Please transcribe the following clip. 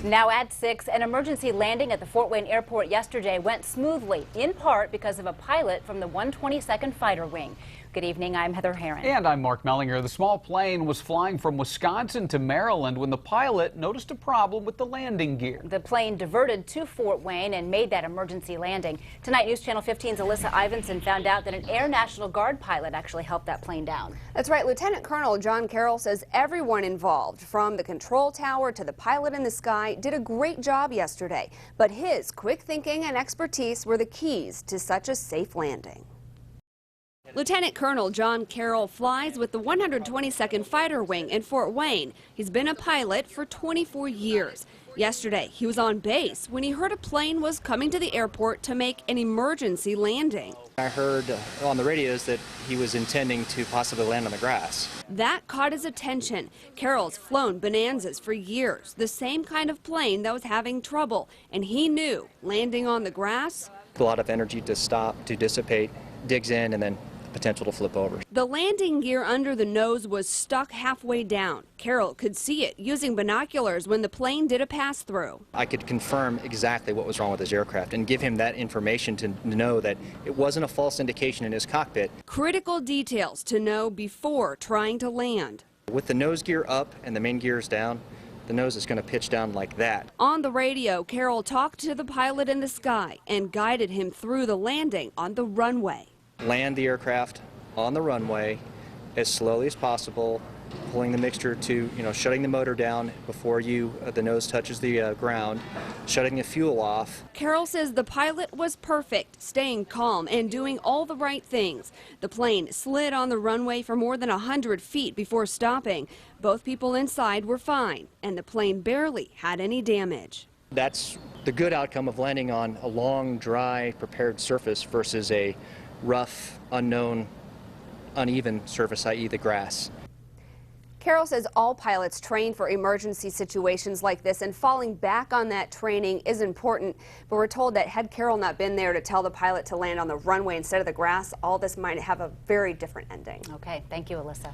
Now at 6, an emergency landing at the Fort Wayne Airport yesterday went smoothly, in part because of a pilot from the 122nd Fighter Wing. Good evening, I'm Heather Herron. And I'm Mark Mellinger. The small plane was flying from Wisconsin to Maryland when the pilot noticed a problem with the landing gear. The plane diverted to Fort Wayne and made that emergency landing. Tonight, News Channel 15's Alyssa Ivinson found out that an Air National Guard pilot actually helped that plane down. That's right. Lieutenant Colonel John Carroll says everyone involved, from the control tower to the pilot in the sky, did a great job yesterday. But his quick thinking and expertise were the keys to such a safe landing. Lieutenant Colonel John Carroll flies with the 122nd Fighter Wing in Fort Wayne. He's been a pilot for 24 years. Yesterday, he was on base when he heard a plane was coming to the airport to make an emergency landing. I heard on the radios that he was intending to possibly land on the grass. That caught his attention. Carroll's flown Bonanzas for years, the same kind of plane that was having trouble, and he knew landing on the grass. A lot of energy to stop, to dissipate, digs in, and then potential to flip over. The landing gear under the nose was stuck halfway down. Carroll could see it using binoculars when the plane did a pass-through. I could confirm exactly what was wrong with his aircraft and give him that information to know that it wasn't a false indication in his cockpit. Critical details to know before trying to land. With the nose gear up and the main gears down, the nose is going to pitch down like that. On the radio, Carroll talked to the pilot in the sky and guided him through the landing on the runway. Land the aircraft on the runway as slowly as possible, pulling the mixture to, shutting the motor down before the nose touches the ground, shutting the fuel off. Carroll says the pilot was perfect, staying calm and doing all the right things. The plane slid on the runway for more than 100 feet before stopping. Both people inside were fine, and the plane barely had any damage. That's the good outcome of landing on a long, dry, prepared surface versus a rough, unknown, uneven surface, i.e. the grass. Carroll says all pilots train for emergency situations like this, and falling back on that training is important. But we're told that had Carroll not been there to tell the pilot to land on the runway instead of the grass, all this might have a very different ending. Okay, thank you, Alyssa.